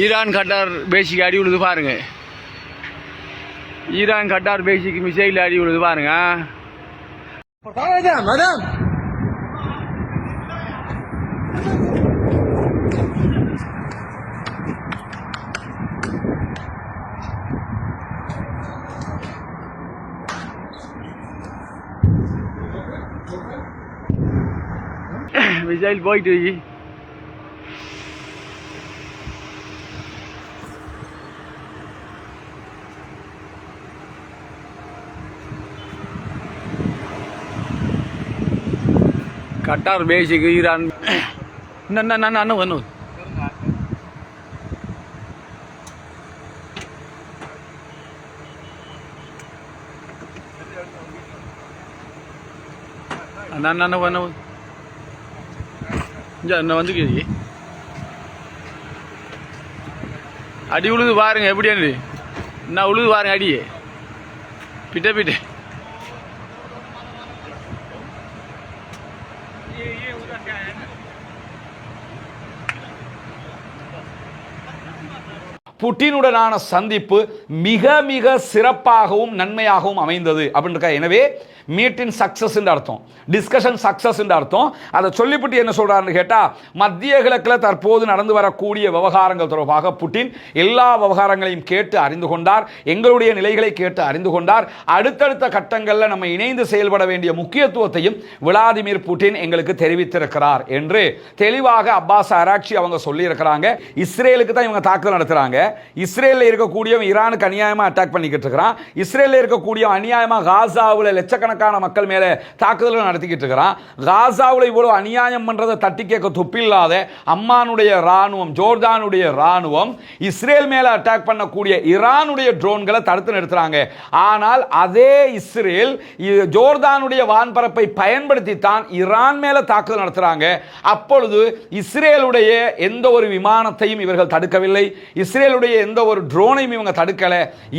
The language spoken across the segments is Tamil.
ஈரான் கட்டார் பேசிக் அடி விழுது பாருங்க. ஈரான் கட்டார் பேசிக் மிசைல் அடி விழுது பாருங்க. மிசைல் போயிட்டு कटार बेसिक ईरान ना ना ना ना ना वनो ना ना ना वनो जा ना வந்து கேடி அடி உழுது பாருங்க எப்படி அடி நான் உழுது பாருங்க அடியே பிட்ட பிட்ட புட்டினுடனான சந்திப்பு மிக மிக சிறப்பாகவும் நன்மையாகவும் அமைந்தது அப்படின்ற. எனவே மீட்டின் சக்சஸ் அர்த்தம், டிஸ்கஷன் சக்சஸ் அர்த்தம். அதை சொல்லிவிட்டு என்ன சொல்றாருன்னு கேட்டா, மத்திய கிழக்கில் தற்போது நடந்து வரக்கூடிய விவகாரங்கள் தொடர்பாக புட்டின் எல்லா விவகாரங்களையும் கேட்டு அறிந்து கொண்டார், எங்களுடைய நிலைகளை கேட்டு அறிந்து கொண்டார். அடுத்தடுத்த கட்டங்களில் நம்ம இணைந்து செயல்பட வேண்டிய முக்கியத்துவத்தையும் விளாடிமிர் புட்டின் எங்களுக்கு தெரிவித்திருக்கிறார் என்று தெளிவாக அப்பாஸ் அராக்சி அவங்க சொல்லி இருக்கிறாங்க. இஸ்ரேலுக்கு தான் இவங்க தாக்குதல் நடத்துறாங்க. இஸ்ரேலில் இருக்கக்கூடிய ஈரானுக்கு அநியாயமாக அட்டாக் பண்ணிக்கிட்டு இருக்கிறான். இஸ்ரேலில் இருக்கக்கூடிய அநியாயமாக காசாவில் லட்சக்கணக்கான மக்கள் மேலே தாக்குதல் நடத்திக்கிட்டு இருக்கிறான். காசாவில் இவ்வளவு அநியாயம் பண்றதை தட்டி கேட்க துப்பில்லாத அம்மானுடைய ராணுவம், ஜோர்தானுடைய ராணுவம் இஸ்ரேல் மேலே அட்டாக் பண்ணக்கூடிய ஈரானுடைய ட்ரோன்களை தடுத்து நிறுத்துறாங்க. ஆனால் அதே இஸ்ரேல் ஜோர்தானுடைய வான்பரப்பை பயன்படுத்தி தான் ஈரான் மேலே தாக்குதல் நடத்துறாங்க. அப்பொழுது இஸ்ரேலுடைய எந்த ஒரு விமானத்தையும் இவர்கள் தடுக்கவில்லை, இஸ்ரேலுடைய எந்த ஒரு ட்ரோனையும் இவங்க தடுக்கல.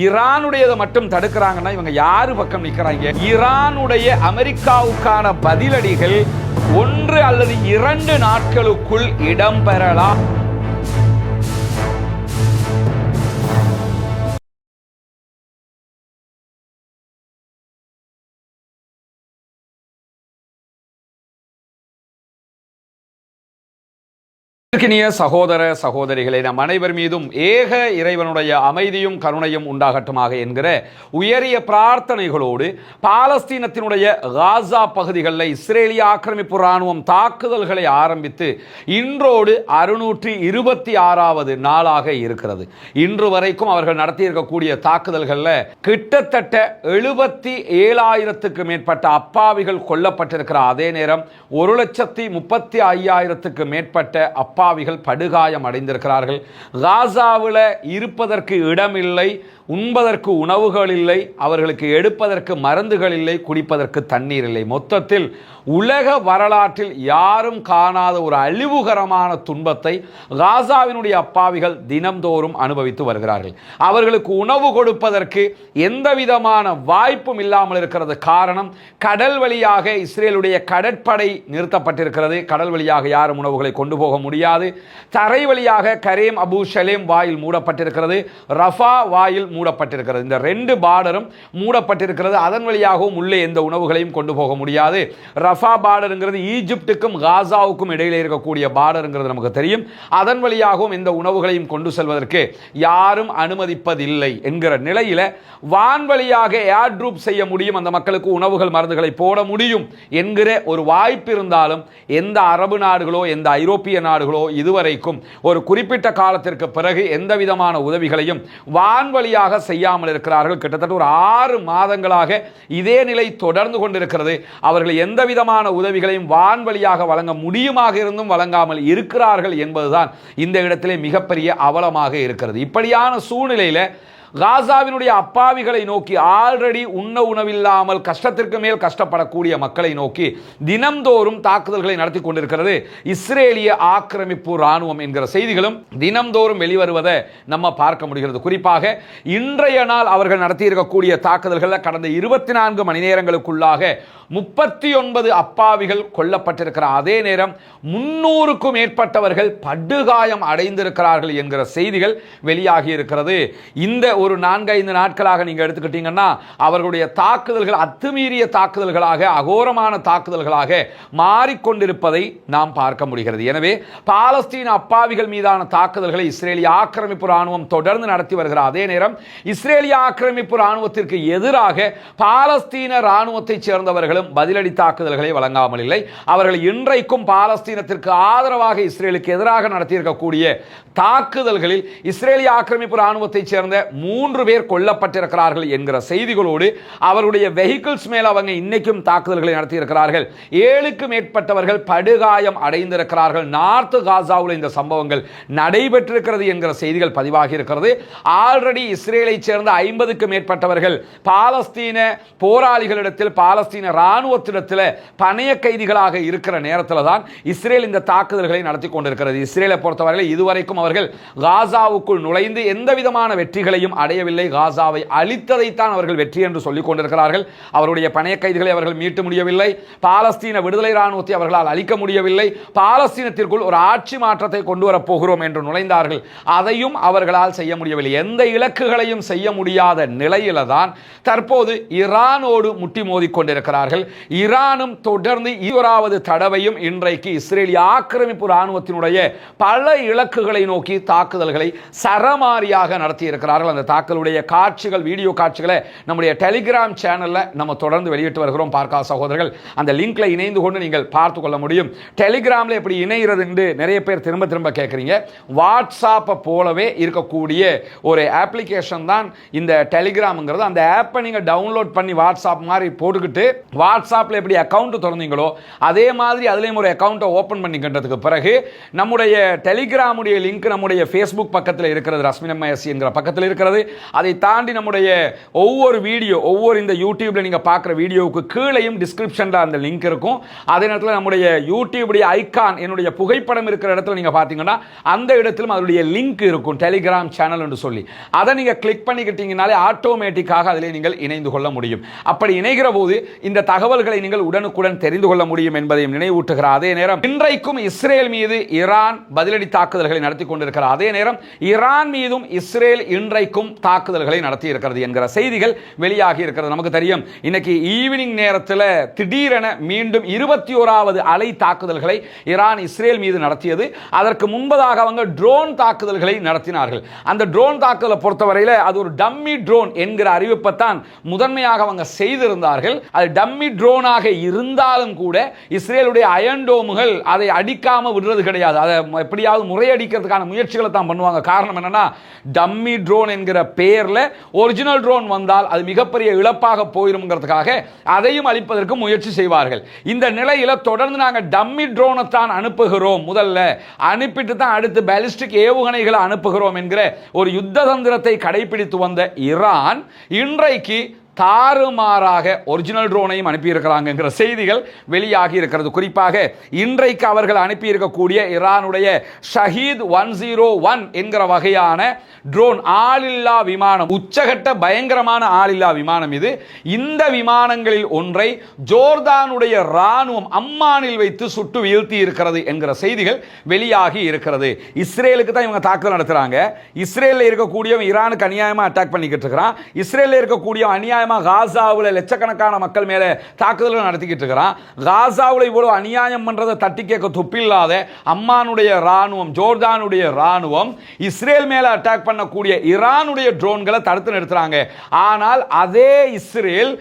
ஈரானுடையதை மட்டும் தடுக்கிறாங்கன்னா இவங்க யாரு பக்கம் நிற்கிறாங்க? ஈரானுடைய அமெரிக்காவுக்கான பதிலடிகள் 1 அல்லது 2 நாட்களுக்குள் இடம்பெறலாம். சகோதர சகோதரிகளை, நம் அனைவர் மீதும் ஏக இறைவனுடைய அமைதியும் கருணையும் உண்டாகட்டுமாக என்கிற உயரிய பிரார்த்தனைகளோடு பாலஸ்தீனத்தினுடைய காசா பகுதிகளில் இஸ்ரேலிய ஆக்கிரமிப்பு ராணுவம் தாக்குதல்களை ஆரம்பித்து இன்றோடு 626வது நாளாக இருக்கிறது. இன்று வரைக்கும் அவர்கள் நடத்தியிருக்கக்கூடிய தாக்குதல்களில் கிட்டத்தட்ட 77,000க்கு மேற்பட்ட அப்பாவிகள் கொல்லப்பட்டிருக்கிற அதே நேரம் 1,35,000க்கு மேற்பட்ட அப்பாவிகள் படுகாயம் அடைந்திருக்கிறார்கள். காசாவில் இருப்பதற்கு இடமில்லை, உண்பதற்கு உணவுகள் இல்லை, அவர்களுக்கு எடுப்பதற்கு மருந்துகள் இல்லை, குடிப்பதற்கு தண்ணீர் இல்லை. மொத்தத்தில் உலக வரலாற்றில் யாரும் காணாத ஒரு அழிவுகரமான துன்பத்தை காசாவினுடைய அப்பாவிகள் தினம்தோறும் அனுபவித்து வருகிறார்கள். அவர்களுக்கு உணவு கொடுப்பதற்கு எந்த விதமான வாய்ப்பும் இல்லாமல் இருக்கிறது. காரணம், கடல் வழியாக இஸ்ரேலுடைய கடற்படை நிறுத்தப்பட்டிருக்கிறது. கடல் வழியாக யாரும் உணவுகளை கொண்டு போக முடியாது. தரை வழியாக கரேம் அபு ஷலேம் வாயில் மூடப்பட்டிருக்கிறது, ரஃபா வாயில் மூடப்பட்டிருக்கிறது. இந்த 2 பார்டரும் மூடப்பட்டிருக்கிறது. அதன் வழியாகவும் உள்ளே எந்த உணவுகளையும் கொண்டு போக முடியாது. ரஃபா பார்டருங்கிறது ஈஜிப்டுக்கும் காசாவுக்கும் இடையிலே இருக்கக்கூடிய பார்டருங்கிறது நமக்கு தெரியும். அதன் வழியாகவும் எந்த உணவுகளையும் கொண்டு செல்வதற்கு யாரும் அனுமதிப்பதில்லை என்கிற நிலையில வான்வழியாக ஏர் ட்ரூப் செய்ய முடியும், அந்த மக்களுக்கு உணவுகள் மருந்துகளை போட முடியும் என்கிற ஒரு வாய்ப்பு இருந்தாலும் எந்த அரபு நாடுகளோ எந்த ஐரோப்பிய நாடுகளோ இதுவரைக்கும் ஒரு குறிப்பிட்ட காலத்திற்கு பிறகு எந்த விதமான உதவிகளையும் வான்வழியாக செய்யாமல் இருக்கிறார்கள். கிட்டத்தட்ட ஒரு 6 மாதங்களாக இதே நிலை தொடர்ந்து கொண்டிருக்கிறது. அவர்கள் எந்த விதமான உதவிகளையும் வான்வழியாக வழங்க முடியுமாக இருந்தும் வழங்காமல் இருக்கிறார்கள் என்பதுதான் இந்த இடத்திலே மிகப்பெரிய அவலமாக இருக்கிறது. இப்படியான சூழ்நிலையில் காசாவினுடைய அப்பாவிகளை நோக்கி, ஆல்ரெடி உண்ண உணவில்லாமல் கஷ்டத்திற்கு மேல் கஷ்டப்படக்கூடிய மக்களை நோக்கி தினம்தோறும் தாக்குதல்களை நடத்தி கொண்டிருக்கிறது இஸ்ரேலிய ஆக்கிரமிப்பு ராணுவம் என்கிற செய்திகளும் தினம்தோறும் வெளிவருவதை நம்ம பார்க்க முடிகிறது. குறிப்பாக இன்றைய நாள் அவர்கள் நடத்தியிருக்கக்கூடிய தாக்குதல்கள் கடந்த 24 மணி நேரங்களுக்குள்ளாக 39 அப்பாவிகள் கொல்லப்பட்டிருக்கிற அதே நேரம் 300க்கும் மேற்பட்டவர்கள் படுகாயம் அடைந்திருக்கிறார்கள் என்கிற செய்திகள் வெளியாகி இருக்கிறது. இந்த ஒரு 4-5 நாட்களாக நீங்க எடுத்துக்கிட்டீங்கன்னா அவர்களுடைய தாக்குதல்கள் அத்துமீறிய தாக்குதல்களாக, அகோரமான தாக்குதல்களாக மாறிக்கொண்டிருப்பதை நாம் பார்க்க முடிகிறது. எனவே பாலஸ்தீன அப்பாவிகள் மீதான தாக்குதல்களை இஸ்ரேலிய ஆக்கிரமிப்பு ராணுவம் தொடர்ந்து நடத்தி வருகிற அதே நேரம் இஸ்ரேலிய ஆக்கிரமிப்பு ராணுவத்திற்கு எதிராக பாலஸ்தீன ராணுவத்தைச் சேர்ந்தவர்கள் பதிலடி தாக்குதல்களை வழங்காமல் இல்லை. அவர்கள் இன்றைக்கும் பாலஸ்தீனத்திற்கு ஆதரவாக இஸ்ரேலுக்கு எதிராக நடத்தியிருக்கக்கூடிய தாக்குதல்களில் இஸ்ரேலிய ஆக்கிரமிப்பு ராணுவத்தைச் சேர்ந்த 3 பேர் கொல்லப்பட்டிருக்கிறார்கள் என்கிற செய்திகளோடு அவருடைய வெஹிக்கிள்ஸ் மேல் அவங்க இன்னைக்கும் தாக்குதல்களை நடத்தியிருக்கிறார்கள். 7க்கு மேற்பட்டவர்கள் படுகாயம் அடைந்திருக்கிறார்கள். நார்த் காசாவில் இந்த சம்பவங்கள் நடைபெற்றிருக்கிறது என்கிற செய்திகள் பதிவாகி இருக்கிறது. ஆல்ரெடி இஸ்ரேலை சேர்ந்த 50க்கு மேற்பட்டவர்கள் பாலஸ்தீன போராளிகளிடத்தில், பாலஸ்தீன ராணுவத்திடத்தில் பணைய கைதிகளாக இருக்கிற நேரத்தில் தான் இஸ்ரேல் இந்த தாக்குதல்களை நடத்தி கொண்டிருக்கிறது. இஸ்ரேலை பொறுத்தவரை இதுவரைக்கும் அவர்கள் காசாவுக்குள் நுழைந்து எந்த விதமான வெற்றிகளையும் அடையவில்லை. காசாவை அழித்ததைத்தான் அவர்கள் வெற்றி என்று சொல்லிக் கொண்டிருக்கிறார்கள். அவருடைய பணைய கைதிகளை அவர்கள் மீட்டு முடியவில்லை. பாலஸ்தீன விடுதலை ராணுவத்தை அவர்களால் அழிக்க முடியவில்லை. பாலஸ்தீனத்திற்குள் ஒரு ஆட்சி மாற்றத்தை கொண்டு வரப் போகிறோம் என்று நுழைந்தார்கள். அதையும் அவர்களால் செய்ய முடியவில்லை. எந்த இலக்குகளையும் செய்ய முடியாத நிலையில தான் தற்போது ஈரானோடு முட்டி மோதி கொண்டிருக்கிறார்கள். ஈரானும் தொடர்ந்து 20வது தடவையும் இன்றைக்கு இஸ்ரேலிய ஆக்கிரமிப்பு ராணுவத்தினுடைய பல இலக்குகளை நோக்கி தாக்குதல்களை சரமாரியாக நடத்தி இருக்கிறார்கள். அந்த தாக்குதலுடைய காட்சிகள், வீடியோ காட்சிகளை நம்முடைய டெலிகிராம் சேனல்ல நம்ம தொடர்ந்து வெளியிட்டு வருகிறோம். பார்க்க சகோதரர்கள், அந்த லிங்க்ல இணைந்து கொண்டு நீங்கள் பார்த்து கொள்ள முடியும். டெலிகிராம்ல எப்படி இணைகிறது என்று நிறைய பேர் திரும்ப திரும்ப கேட்குறீங்க. வாட்ஸ்ஆப்பை போலவே இருக்கக்கூடிய ஒரு அப்ளிகேஷன் தான் இந்த டெலிகிராம்ங்கிறது. அந்த ஆப்பை நீங்க டவுன்லோட் பண்ணி வாட்ஸ்ஆப் மாதிரி போட்டுக்கிட்டு வாட்ஸ்ஆப்ல எப்படி அக்கவுண்ட் திறந்தீங்களோ அதே மாதிரி அதுலயும் ஒரு அக்கவுண்ட்டை ஓபன் பண்ணிக்கின்றதுக்கு பிறகு நம்முடைய டெலிகிராமுடைய லிங்க் நம்முடைய ஃபேஸ்புக் பக்கத்தில் இருக்கிறது, ரஸ்மினம்எஸ் என்கிற பக்கத்தில் இருக்கிறது. அதை தாண்டி நம்முடைய ஒவ்வொரு வீடியோ, ஒவ்வொரு இந்த யூடியூப்ல நீங்க பார்க்குற வீடியோவுக்கு கீழேயும் டிஸ்கிரிப்ஷன்ல அந்த லிங்க் இருக்கும். அதே நேரத்தில் நம்முடைய யூடியூபுடைய ஐகான், என்னுடைய புகைப்படம் இருக்கிற இடத்துல நீங்க பார்த்தீங்கன்னா அந்த இடத்திலும் அதனுடைய லிங்க் இருக்கும், டெலிகிராம் சேனல் என்று சொல்லி. அதை நீங்க கிளிக் பண்ணிக்கிட்டீங்கனாலே ஆட்டோமேட்டிக்காக அதிலே நீங்கள் இணைந்து கொள்ள முடியும். அப்படி இணைகிற போது இந்த தகவல்களை நீங்கள் உடனுக்குடன் தெரிந்து கொள்ள முடியும் என்பதையும் நினைவூட்டுகிற அதே நேரம் இன்றைக்கும் இஸ்ரேல் மீது ஈரான் பதிலடி தாக்குதல்களை நடத்தி கொண்டிருக்கிற அதே நேரம் ஈரான் மீதும் இஸ்ரேல் இன்றைக்கும் தாக்குதல்களை நடத்தி இருக்கிறது என்கிற செய்திகள் வெளியாகி இருக்கிறது. நமக்கு தெரியும், இன்னைக்கு ஈவினிங் நேரத்தில் திடீரென மீண்டும் 21வது அலை தாக்குதல்களை ஈரான் இஸ்ரேல் மீது நடத்தியது. அதற்கு முன்பதாக அவங்க ட்ரோன் தாக்குதல்களை நடத்தினார்கள். அந்த ட்ரோன் தாக்குதலை பொறுத்தவரையில் அது ஒரு டம்மி ட்ரோன் என்கிற அறிவிப்பை தான் முதன்மையாக அவங்க செய்திருந்தார்கள். அது டம்மி ட்ரோனாக இருந்தாலும் கூட இஸ்ரேலுடைய அயன் டோம்கள் அதை அடிக்காம விடுறது கிடையாது. அதை எப்படியாவது முறையடிக்கிறதுக்கான முயற்சிகளை தான் பண்ணுவாங்க. காரணம் என்னன்னா, டம்மி ட்ரோன் என்கிற பெயர்ல ஒரிஜினல் ட்ரோன் வந்தால் அது மிகப்பெரிய இழப்பாக போயிரும்ங்கிறதுக்காக அதையும் அழிப்பதற்கு முயற்சி செய்வார்கள். இந்த நிலையில தொடர்ந்து நாங்கள் டம்மி ட்ரோனை தான் அனுப்புகிறோம், முதல்ல அனுப்பிட்டு தான் அடுத்து பாலிஸ்டிக் ஏவுகணைகளை அனுப்புகிறோம் என்கிற ஒரு யுத்த தந்திரத்தை கடைபிடித்து வந்த ஈரான் இன்றைக்கு தாறுமாறாக ஒரிஜினல் ட்ரோனையும் அனுப்பியிருக்கிறாங்க செய்திகள் வெளியாகி இருக்கிறது. குறிப்பாக இன்றைக்கு அவர்கள் அனுப்பியிருக்கக்கூடிய ஈரானுடைய ஷஹீத் 101 என்கிற வகையான ட்ரோன், ஆளில்லா விமானம், உச்சகட்ட பயங்கரமான ஆளில்லா விமானம் இது. இந்த விமானங்களில் ஒன்றை ஜோர்தானுடைய ராணுவம் அம்மானில் வைத்து சுட்டு வீழ்த்தி இருக்கிறது என்கிற செய்திகள் வெளியாகி இருக்கிறது. இஸ்ரேலுக்கு தான் இவங்க தாக்குதல் நடத்துறாங்க. இஸ்ரேலில் இருக்கக்கூடிய ஈரானுக்கு அநியாயமா அட்டாக் பண்ணிக்கிட்டு இருக்கிறான். இஸ்ரேலில் இருக்கக்கூடிய அநியாயம் காசாவில் லட்சக்கணக்கான மக்கள் மேல தாக்குதல் நடத்திக்கிட்டு இருக்கிறான். காசாவில் இவ்வளவு அநியாயம் பண்றதை தட்டி கேட்க துப்பில்லாத அம்மானுடைய ராணுவம், ஜோர்தானுடைய ராணுவம் இஸ்ரேல் மேல அட்டாக் பண்ணக்கூடிய ஈரானுடைய ட்ரோன்களை தடுத்து நிறுத்துறாங்க. ஆனால் அதே இஸ்ரேல்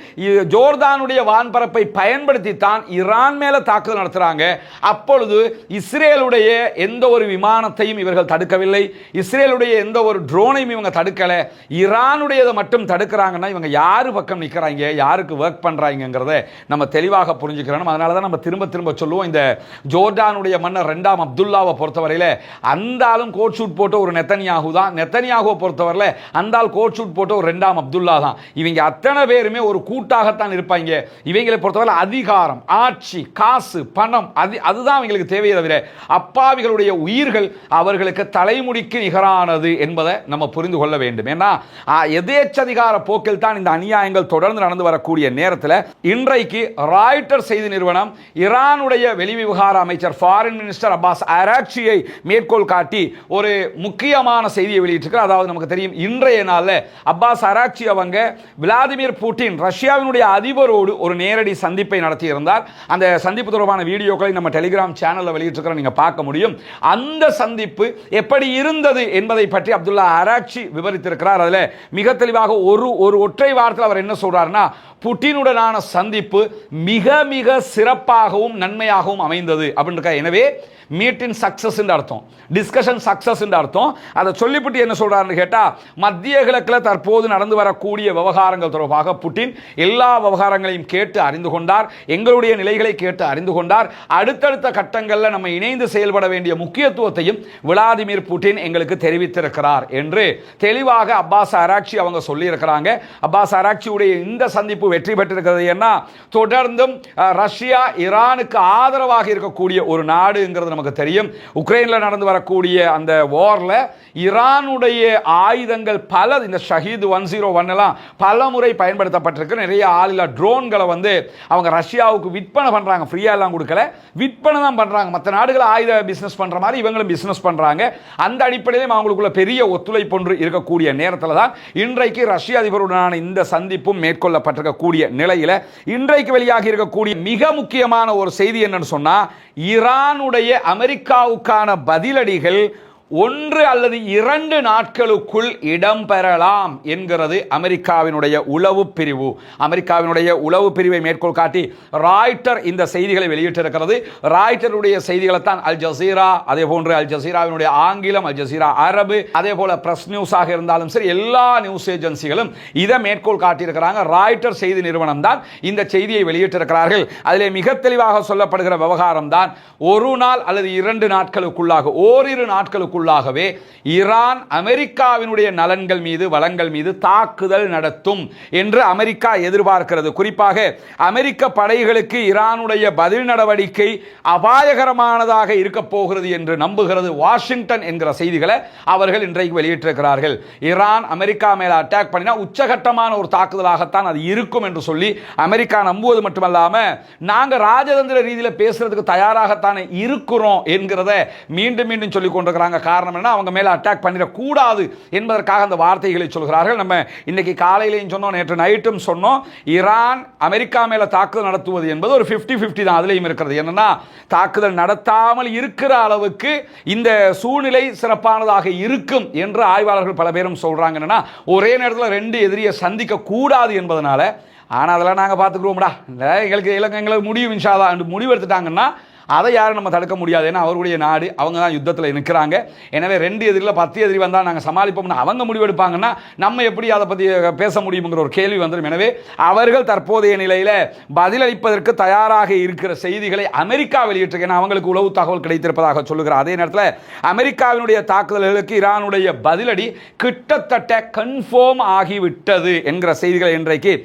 ஜோர்தானுடைய வான்பரப்பை பயன்படுத்தி தான் ஈரான் மேல தாக்குதல் நடத்துறாங்க. அப்பொழுது இஸ்ரேலுடைய எந்த ஒரு விமானத்தையும் இவர்கள் தடுக்கவில்லை. இஸ்ரேலுடைய எந்த ஒரு ட்ரோனையும் இவங்க தடுக்கல. ஈரானுடையதை மட்டும் தடுக்கிறாங்கன்னா இவங்க யாரு பக்கம் நிற்கிறாங்க, யாருக்கு ஒர்க் பண்ணுறாங்கிறத நம்ம தெளிவாக புரிஞ்சுக்கிறோம். அதனால தான் நம்ம திரும்ப திரும்ப சொல்லுவோம், இந்த ஜோர்டானுடைய மன்னர் 2ஆம் அப்துல்லாவை பொறுத்தவரையில் அந்த ஆளும் கோட் ஷூட் போட்டு ஒரு நெத்தனியாகு தான், நெத்தனியாகுவை பொறுத்தவரையில் அந்த ஆள் கோட் ஷூட் போட்டு ஒரு 2ஆம் அப்துல்லா தான். இவங்க அத்தனை பேருமே ஒரு கூட்டாகத்தான் இருப்பாங்க. இவங்களை பொறுத்தவரை அதிகாரம், ஆட்சி, காசு, பணம் அதுதான் அவங்களுக்கு தேவையை தவிர அப்பாவிகளுடைய உயிர்கள் அவர்களுக்கு தலைமுடிக்கு நிகரானது என்பதை நம்ம புரிந்து கொள்ள வேண்டும். ஏன்னா எதேச்சதிகார போக்கில் தான் இந்த அநியாயங்கள் தொடர்ந்து நடந்து வரக்கூடிய நேரத்தில் இன்றைக்கு ராய்ட்டர் செய்தி நிறுவனம் ஈரானுடைய வெளிவிவகார அமைச்சர் ஃபாரின் மினிஸ்டர் அப்பாஸ் அராக்சியை மேற்கோள் காட்டி ஒரு முக்கியமான செய்தியை வெளியிட்டிருக்கிறார். அதாவது நமக்கு தெரியும், இன்றைய நாளில் அப்பாஸ் அராக்சி அவங்க விளாடிமிர் புட்டின் ரஷ்யாவினுடைய அதிபரோடு ஒரு நேரடி சந்திப்பை நடத்தி இருந்தார். அந்த சந்திப்பு தொடர்பான வீடியோக்களை நம்ம டெலிகிராம் சேனலில் வெளியிட்டிருக்கிறோம், நீங்க பார்க்க முடியும். அந்த சந்திப்பு எப்படி இருந்தது என்பதை பற்றி அப்துல்லா அராக்சி விவரித்திருக்கிறார். அதில் மிக தெளிவாக ஒரு ஒற்றை வார்த்தையில் அவர் என்ன சொல்றாருன்னா, புட்டினுடனான சந்திப்பு மிக மிக சிறப்பாகவும் நன்மையாகவும் அமைந்தது அப்படின்ற. எனவே மீட்டின் சக்சஸ் என்று அர்த்தம், டிஸ்கஷன் சக்சஸ் என்று அர்த்தம். அதை சொல்லிவிட்டு என்ன சொல்றாருன்னு கேட்டா, மத்திய கிழக்கில் தற்போது நடந்து வரக்கூடிய விவகாரங்கள் தொடர்பாக புட்டின் எல்லா விவகாரங்களையும் கேட்டு அறிந்து கொண்டார், எங்களுடைய நிலைகளை கேட்டு அறிந்து கொண்டார். அடுத்தடுத்த கட்டங்களில் நம்ம இணைந்து செயல்பட வேண்டிய முக்கியத்துவத்தையும் விளாடிமிர் புட்டின் எங்களுக்கு தெரிவித்திருக்கிறார் என்று தெளிவாக அப்பாஸ் அராக்சி அவங்க சொல்லி இருக்கிறாங்க. அப்பாஸ் அராக்சியுடைய இந்த சந்திப்பு வெற்றி பெற்றிருக்கிறது. ஏன்னா தொடர்ந்தும் ரஷ்யா ஈரானுக்கு ஆதரவாக இருக்கக்கூடிய ஒரு நாடுங்கிறது நமக்கு தெரியும். உக்ரைனில் நடந்து வரக்கூடிய அந்த வார்ல ஈரானுடைய ஆயுதங்கள் பல, இந்த ஷஹீத் 101 எல்லாம் பல முறை பயன்படுத்தப்பட்டிருக்கு. நிறைய ஆளில்லா ட்ரோன்களை வந்து அவங்க ரஷ்யாவுக்கு விற்பனை பண்றாங்க, ஃப்ரீயா எல்லாம் கொடுக்கல, விற்பனை தான் பண்றாங்க. மற்ற நாடுகள் ஆயுத பிசினஸ் பண்ற மாதிரி இவங்களும் பிசினஸ் பண்றாங்க. அந்த அடிப்படையிலும் அவங்களுக்குள்ள பெரிய ஒத்துழைப்பு ஒன்று இருக்கக்கூடிய நேரத்தில் தான் இன்றைக்கு ரஷ்ய அதிபருடனான இந்த சந்திப்பும் மேற்கொள்ளப்பட்டிருக்கக்கூடிய நிலையில இன்றைக்கு வெளியாகி இருக்கக்கூடிய மிக முக்கியமான ஒரு செய்தி என்னன்னு சொன்னா, ஈரானுடைய அமெரிக்காவுக்கான பதிலடிகள் 1 அல்லது 2 நாட்களுக்குள் இடம்பெறலாம் என்கிறது அமெரிக்காவினுடைய உளவு பிரிவு. அமெரிக்காவினுடைய உளவு பிரிவை மேற்கோள் காட்டி ராய்ட்டர் இந்த செய்திகளை வெளியிட்டிருக்கிறது. ராய்ட்டருடைய செய்திகளை தான் அல் ஜசீரா, அதே போன்று அல் ஜசீராவினுடைய ஆங்கிலம், அல் ஜசீரா அரபு, அதே போல பிரஸ் நியூஸாக இருந்தாலும் சரி, எல்லா நியூஸ் ஏஜென்சிகளும் இதை மேற்கோள் காட்டியிருக்கிறாங்க. ராய்ட்டர் செய்தி நிறுவனம் தான் இந்த செய்தியை வெளியிட்டிருக்கிறார்கள். அதிலே மிக தெளிவாக சொல்லப்படுகிற விவகாரம் தான், ஒரு நாள் அல்லது 2 நாட்களுக்குள்ளாக, ஓரிரு நாட்களுக்கு ஈரான் அமெரிக்காவினுடைய நலன்கள் மீது, வளங்கள் மீது தாக்குதல் நடத்தும் என்று அமெரிக்கா எதிர்பார்க்கிறது. குறிப்பாக அமெரிக்க படைகளுக்கு ஈரானுடைய பதில் நடவடிக்கை அபாயகரமானதாக இருக்க போகிறது என்று நம்புகிறது வாஷிங்டன் என்கிற செய்திகளை அவர்கள் இன்றைக்கு வெளியிட்டிருக்கிறார்கள். ஈரான் அமெரிக்கா மேல அட்டாக் பண்ணினா உச்சகட்டமான ஒரு தாக்குதலாகத்தான் அது இருக்கும் என்று சொல்லி அமெரிக்கா நம்புவது மட்டுமல்லாம, நாங்க ராஜதந்திர ரீதியில் பேசுறதுக்கு தயாராகத்தானே இருக்கிறோம் என்கிறத மீண்டும் மீண்டும் சொல்லிக் கொண்டிருக்கிறாங்க. காரணம் என்ன, அவங்க மேல அட்டாக் பண்ணிடக்கூடாது என்பதற்காக அந்த வார்த்தைகளை சொல்கிறார்கள். நம்ம இன்னைக்கு காலையிலையும் சொன்னோம், நேற்று நைட்டும் சொன்னோம், ஈரான் அமெரிக்கா மேல தாக்குதல் நடத்துவது என்பது ஒரு 50-50 தான். அதுலயும் இருக்கிறது என்னன்னா, தாக்குதல் நடத்தாமல் இருக்கிற அளவுக்கு இந்த சூழ்நிலை சிறப்பானதாக இருக்கும் என்று ஆய்வாளர்கள் பல பேரும் சொல்றாங்க. என்னன்னா, ஒரே நேரத்தில் 2 எதிரியை சந்திக்க கூடாது என்பதனால. ஆனால் அதெல்லாம் நாங்கள் பார்த்துக்குறோம்டா, எங்களுக்கு முடியும் இன்ஷால்லா என்று முடிவு எடுத்துட்டாங்கன்னா அதை யாரும் நம்ம தடுக்க முடியாது. ஏன்னா அவருடைய நாடு, அவங்க தான் யுத்தத்தில் நிற்கிறாங்க. எனவே 2 எதிரில் 10 எதிரி வந்தால் நாங்கள் சமாளிப்போம்னு அவங்க முடிவெடுப்பாங்கன்னா நம்ம எப்படி அதை பற்றி பேச முடியுங்கிற ஒரு கேள்வி வந்துடும். எனவே அவர்கள் தற்போதைய நிலையில் பதிலளிப்பதற்கு தயாராக இருக்கிற செய்திகளை அமெரிக்கா வெளியிட்டிருக்க, அவங்களுக்கு உளவு தகவல் கிடைத்திருப்பதாக சொல்லுகிறார். அதே நேரத்தில் அமெரிக்காவினுடைய தாக்குதல்களுக்கு ஈரானுடைய பதிலடி கிட்டத்தட்ட கன்ஃபார்ம் ஆகிவிட்டது என்கிற செய்திகளை இன்றைக்கு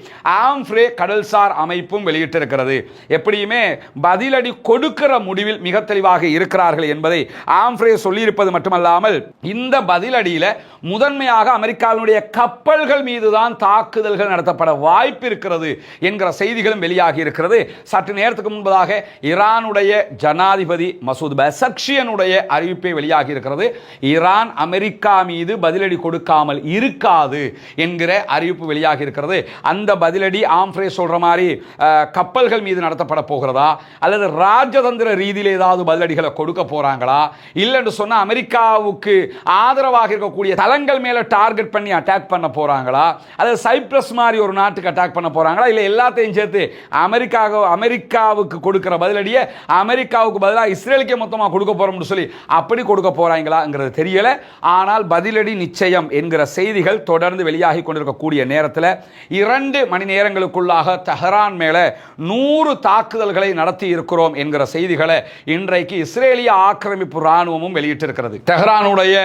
ஆம்ஃப்ரே கடல்சார் அமைப்பும் வெளியிட்டிருக்கிறது. எப்படியுமே பதிலடி கொடுக்கிற முடிவில் மிக தெளிவாக இருக்கிறார்கள் என்பதை ஆம்ஃப்ரே சொல்லியிருப்பது மட்டுமல்லாமல், இந்த பதிலடியில் முதன்மையாக அமெரிக்காவினுடைய கப்பல்கள் மீதுதான் தாக்குதல்கள் நடத்தப்பட வாய்ப்பு இருக்கிறது என்கிற செய்திகளும் வெளியாகி இருக்கிறது. சற்று நேரத்துக்கு முன்பதாக ஈரானுடைய ஜனாதிபதி மசூத் பெசக்ஷியனுடைய அறிவிப்பை வெளியாகி இருக்கிறது. ஈரான் அமெரிக்கா மீது பதிலடி கொடுக்காமல் இருக்காது என்கிற அறிவிப்பு வெளியாகி இருக்கிறது. அந்த பதிலடி ஆம்ஃப்ரே சொல்ற மாதிரி கப்பல்கள் மீது நடத்தப்பட போகிறதா அல்லது ராஜதந்திர ராணுவங்கிற ரீதியில் ஏதாவது பதிலடிகளை கொடுக்க போறாங்களா, இல்லைன்னு சொன்னா அமெரிக்காவுக்கு ஆதரவாக இருக்கக்கூடிய தளங்கள் மேல டார்கெட் பண்ணி அட்டாக் பண்ண போறாங்களா, அதாவது சைப்ரஸ் மாதிரி ஒரு நாட்டுக்கு அட்டாக் பண்ண போறாங்களா, இல்ல எல்லாத்தையும் சேர்த்து அமெரிக்காவுக்கு கொடுக்கிற பதிலடியை அமெரிக்காவுக்கு பதிலாக இஸ்ரேலுக்கே மொத்தமாக கொடுக்க போறோம்னு சொல்லி அப்படி கொடுக்க போறாங்களாங்கிறது தெரியல. ஆனால் பதிலடி நிச்சயம் என்கிற செய்திகள் தொடர்ந்து வெளியாகி கொண்டிருக்கக்கூடிய நேரத்தில் 2 மணி நேரங்களுக்குள்ளாக தெஹரான் மேல 100 தாக்குதல்களை நடத்தி இருக்கிறோம் என்கிற செய்திகளை இன்றைக்கு இஸ்ரேலிய ஆக்கிரமிப்பு ராணுவமும் வெளியிட்டிருக்கிறது. தெஹரானுடைய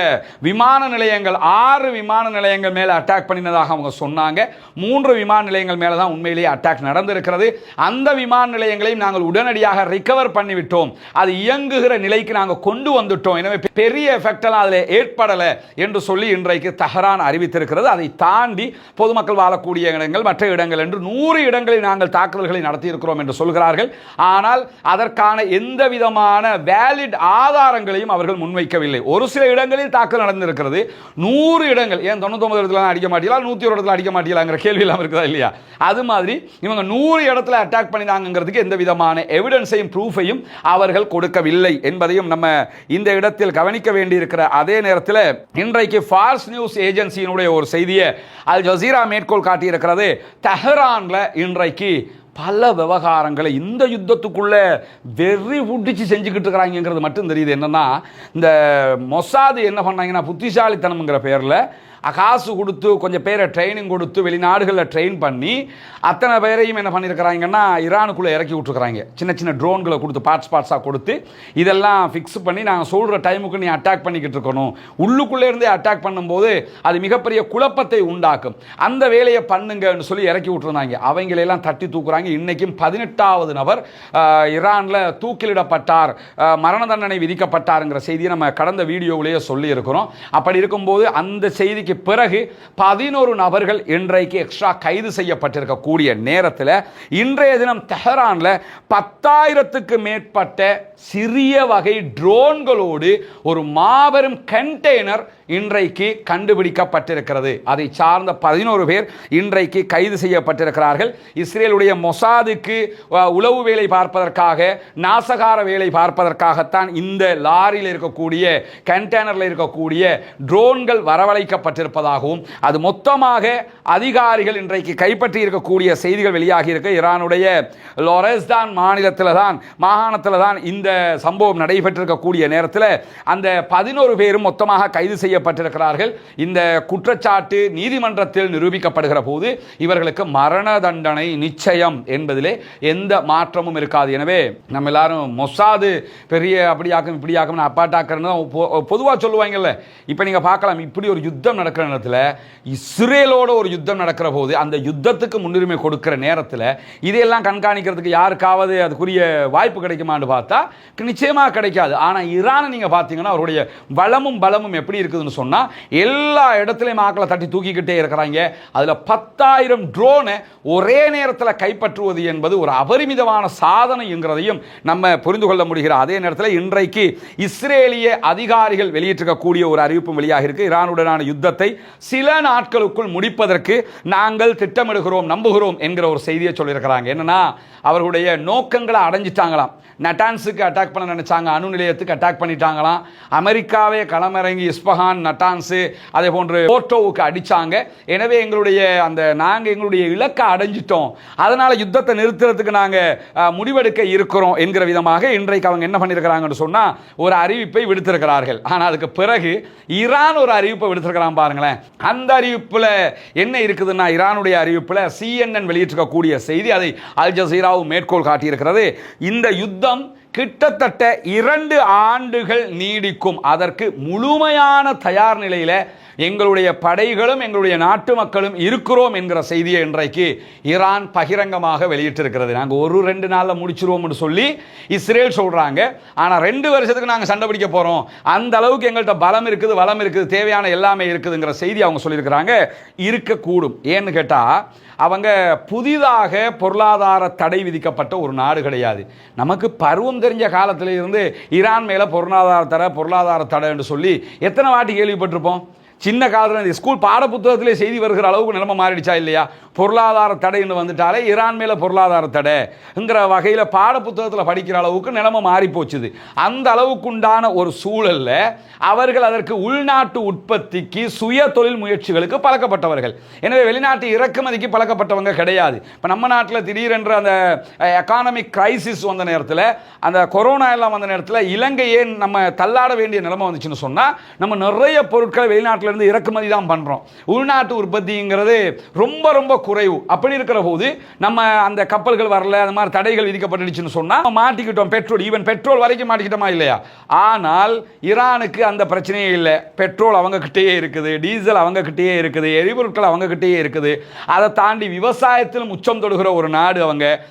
விமான நிலையங்கள் 6 விமான நிலையங்கள் மேல அட்டாக் பண்ணினதாக அவங்க சொன்னாங்க. 3 விமான நிலையங்கள் மேல தான் உண்மையிலேயே அட்டாக் நடந்திருக்கிறது. அந்த விமான நிலையங்களையும் நாங்கள் உடனடியாக ரிகவர் பண்ணிவிட்டோம், அது இயங்குகிற நிலைக்கு நாங்கள் கொண்டு வந்துட்டோம், எனவே பெரிய எஃபெக்ட் எல்லாம் அதில் ஏற்படல என்று சொல்லி இன்றைக்கு தெஹரான் அறிவித்திருக்கிறது. அதை தாண்டி பொதுமக்கள் வாழக்கூடிய இடங்கள், மற்ற இடங்கள் என்று 100 இடங்களில் நாங்கள் தாக்குதல்களை நடத்தி இருக்கிறோம் என்று சொல்கிறார்கள். ஆனால் அதற்கான எந்த விதமான வேலிட் ஆதாரங்களையும் அவர்கள் முன்வைக்கவில்லை. ஒரு சில இடங்களில் தாக்குதல் நடந்திருக்கிறது. 100 இடங்கள், ஏன் 99 இடத்துல அடிக்க மாட்டீங்களா, 101 இடத்துல அடிக்க மாட்டீங்களாங்கிற கேள்வி எல்லாம் இருக்குதா இல்லையா? அது மாதிரி இவங்க 100 இடத்துல அட்டாக் பண்ணினாங்கிறதுக்கு எந்த விதமான எவிடன்ஸையும் ப்ரூஃபையும் அவர்கள் கொடுக்கவில்லை என்பதையும் நம்ம இந்த இடத்தில் கவனிக்க வேண்டியிருக்கிற அதே நேரத்தில் இன்றைக்கு ஃபார்ஸ் நியூஸ் ஏஜென்சியினுடைய ஒரு செய்தியை அல் ஜசீரா மேற்கோள் காட்டியிருக்கிறது. தெஹரான்ல இன்றைக்கு பல விவகாரங்களை இந்த யுத்தத்துக்குள்ள வெறி புட்டிச்சு செஞ்சுக்கிட்டு இருக்கிறாங்கிறது மட்டும் தெரியுது. என்னன்னா, இந்த மொசாது என்ன பண்ணாங்கன்னா, புத்திசாலித்தனம்ங்கிற பேரில் காசு கொடுத்து கொஞ்சம் பேரை ட்ரைனிங் கொடுத்து வெளிநாடுகளில் ட்ரெயின் பண்ணி அத்தனை பேரையும் என்ன பண்ணியிருக்கிறாங்கன்னா ஈரானுக்குள்ளே இறக்கி விட்டுருக்குறாங்க. சின்ன சின்ன ட்ரோன்களை கொடுத்து பார்ட்ஸாக கொடுத்து இதெல்லாம் ஃபிக்ஸ் பண்ணி நாங்கள் சொல்கிற டைமுக்கு நீ அட்டாக் பண்ணிக்கிட்டு இருக்கணும், உள்ளுக்குள்ளே இருந்தே அட்டாக் பண்ணும்போது அது மிகப்பெரிய குழப்பத்தை உண்டாக்கும், அந்த வேலையை பண்ணுங்கன்னு சொல்லி இறக்கி விட்டுருந்தாங்க. அவங்களையெல்லாம் தட்டி தூக்குறாங்க. இன்றைக்கும் 18வது நபர் ஈரானில் தூக்கிலிடப்பட்டார், மரண தண்டனை விதிக்கப்பட்டாருங்கிற செய்தியை நம்ம கடந்த வீடியோவிலேயே சொல்லி இருக்கிறோம். அப்படி இருக்கும்போது அந்த செய்திக்கு பிறகு 11 நபர்கள் இன்றைக்கு எக்ஸ்ட்ரா கைது செய்யப்பட்டிருக்கக்கூடிய நேரத்தில் இன்றைய தினம் தெஹரான்ல 10,000க்கு மேற்பட்ட சிறிய வகை ட்ரோன்களோடு ஒரு மாபெரும் கண்டெய்னர் இன்றைக்கு கண்டுபிடிக்கப்பட்டிருக்கிறது. அதை சார்ந்த 11 பேர் இன்றைக்கு கைது செய்யப்பட்டிருக்கிறார்கள். இஸ்ரேலுடைய மொசாதுக்கு உளவு வேலை பார்ப்பதற்காக, நாசகார வேலை பார்ப்பதற்காகத்தான் இந்த லாரியில் இருக்கக்கூடிய கண்டெய்னரில் இருக்கக்கூடிய ட்ரோன்கள் வரவழைக்கப்பட்டிருப்பதாகவும் அது மொத்தமாக அதிகாரிகள் இன்றைக்கு கைப்பற்றி இருக்கக்கூடிய செய்திகள் வெளியாகி இருக்கு. ஈரானுடைய லோரெஸ்தான் மாகாணத்தில் தான் இந்த சம்பவம் நடைபெற்றிருக்கக்கூடிய நேரத்தில் அந்த 11 பேரும் மொத்தமாக கைது செய்யப்பட்டிருக்கிறார்கள். இந்த குற்றச்சாட்டு நீதிமன்றத்தில் நிரூபிக்கப்படுகிற போது இவர்களுக்கு மரண தண்டனை நிச்சயம் என்பதிலே எந்த மாற்றமும் இருக்காது. எனவே நம்ம எல்லாரும் மொசாது பெரிய அப்படியாக்கும் இப்படியாக்கும் அப்பாட்டாக்குன்னு பொதுவாக சொல்லுவாங்கல்ல. இப்போ நீங்க பார்க்கலாம், இப்படி ஒரு யுத்தம் நடக்கிற நேரத்தில், இஸ்ரேலோட ஒரு யுத்தம் நடக்கிற போது அந்த யுத்தத்துக்கு முன்னுரிமை கொடுக்கிற நேரத்தில் இதையெல்லாம் கண்காணிக்கிறதுக்கு யாருக்காவது அதுக்குரிய வாய்ப்பு கிடைக்குமான்னு பார்த்தா நிச்சயமாக கிடைக்காது. ஆனால் ஈரானை நீங்க பார்த்தீங்கன்னா அவருடைய வளமும் பலமும் எப்படி இருக்குதுன்னு சொன்னா எல்லா இடத்துலையும் ஆக்களை தட்டி தூக்கிக்கிட்டே இருக்கிறாங்க. அதுல 10,000 ட்ரோனை ஒரே நேரத்தில் கைப்பற்றுவது என்பது ஒரு அபரிமிதமான சாதனைங்கிறதையும் நம்ம புரிந்து கொள்ள முடிகிற அதே நேரத்தில் இன்றைக்கு இஸ்ரேலிய அதிகாரிகள் வெளியிட்டிருக்கக்கூடிய ஒரு அறிவிப்பும் வெளியாக இருக்கு. ஈரானுடனான யுத்தத்தை சில நாட்களுக்குள் முடிப்பதற்கு நாங்கள் திட்டமிடுகிறோம், நம்புகிறோம் என்கிற ஒரு செய்தியை சொல்லியிருக்கிறாங்க. என்னன்னா, அவர்களுடைய நோக்கங்களை அடைஞ்சிட்டாங்களாம். நட்டான்ஸுக்கு அட்டாக் பண்ண நினைச்சாங்க, அணு நிலையத்துக்கு அட்டாக் பண்ணிட்டாங்களாம். அமெரிக்காவே களமிறங்கி இஸ்பஹான், நட்டான்ஸு, அதே போன்று போர்ட்டோவுக்கு அடிச்சாங்க. எனவே நாங்கள் எங்களுடைய இலக்கை அடைஞ்சிட்டோம், அதனால யுத்தத்தை நிறுத்துறதுக்கு நாங்கள் முடிவெடுக்க இருக்கிறோம் என்கிற விதமாக இன்றைக்கு அவங்க என்ன பண்ணியிருக்கிறாங்கன்னு சொன்னா ஒரு அறிவிப்பை விடுத்திருக்கிறார்கள். ஆனால் அதுக்கு பிறகு ஈரான் ஒரு அறிவிப்பை விடுத்திருக்கிறான் பாருங்களேன். அந்த அறிவிப்பில் என்ன இருக்குதுன்னா, ஈரானுடைய அறிவிப்பில் CNN வெளியிட்டிருக்கக்கூடிய செய்தி, அதை அல் ஜசீராவும் மேற்கோள் காட்டியிருக்கிறது. இந்த யுத்தம் கிட்டத்தட்ட 2 ஆண்டுகள் நீடிக்கும், அதற்கு முழுமையான தயார் நிலையில எங்களுடைய படைகளும் எங்களுடைய நாட்டு மக்களும் இருக்கிறோம் என்கிற செய்தியை இன்றைக்கு ஈரான் பகிரங்கமாக வெளியிட்டிருக்கிறது. நாங்கள் 1-2 நாளில் முடிச்சிருவோம்னு சொல்லி இஸ்ரேல் சொல்றாங்க. ஆனால் 2 வருஷத்துக்கு நாங்கள் சண்டை பிடிக்க போறோம், அந்த அளவுக்கு எங்கள்கிட்ட பலம் இருக்குது, வளம் இருக்குது, தேவையான எல்லாமே இருக்குதுங்கிற செய்தி அவங்க சொல்லியிருக்கிறாங்க. இருக்கக்கூடும். ஏன்னு கேட்டா, அவங்க புதிதாக பொருளாதார தடை விதிக்கப்பட்ட ஒரு நாடு கிடையாது. நமக்கு பருவம் தெரிஞ்ச காலத்தில் இருந்து ஈரான் மேல பொருளாதார தடை என்று சொல்லி எத்தனை வாட்டி கேள்விப்பட்டிருப்போம். சின்ன காலத்தில் ஸ்கூல் பாட புத்தகத்திலே செய்தி வருகிற அளவுக்கு நிலைமை மாறிடுச்சா இல்லையா? பொருளாதார தடைன்னு வந்துட்டாலே ஈரான் மேலே பொருளாதார தடைங்கிற வகையில் பாட புத்தகத்தில் படிக்கிற அளவுக்கு நிலைமை மாறி போச்சுது. அந்த அளவுக்குண்டான ஒரு சூழலில் அவர்கள் அதற்கு உள்நாட்டு உற்பத்திக்கு சுய தொழில் முயற்சிகளுக்கு பழக்கப்பட்டவர்கள். எனவே வெளிநாட்டு இறக்குமதிக்கு பழக்கப்பட்டவங்க கிடையாது. இப்போ நம்ம நாட்டில் திடீரென்று அந்த எக்கானமிக் கிரைசிஸ் வந்த நேரத்தில், அந்த கொரோனா எல்லாம் வந்த நேரத்தில் இலங்கையே நம்ம தள்ளாட வேண்டிய நிலைமை வந்துச்சுன்னு சொன்னால் நம்ம நிறைய பொருட்களை வெளிநாட்டிலிருந்து இறக்குமதி தான் பண்ணுறோம். உள்நாட்டு உற்பத்திங்கிறது ரொம்ப ரொம்ப குறைவு. அப்படி இருக்கிற போது நம்ம அந்த கப்பல்கள் வரல, அந்த மாதிரி தடைகள் விதிக்கப்பட்டுச்சுன்னு சொன்னால் மாட்டிக்கிட்டோம். ஈவன் பெட்ரோல் வரைக்கும் மாட்டிக்கிட்டோமா இல்லையா? ஆனால் ஈரானுக்கு அந்த பிரச்சனையே இல்லை. பெட்ரோல் அவங்க கிட்டேயே இருக்குது, டீசல் அவங்க கிட்டேயே இருக்குது, எரிபொருட்கள் அவங்க கிட்டேயே இருக்குது. அதை தாண்டி விவசாயத்தில் உச்சம் தொடுகிற ஒரு நாடு அவங்க.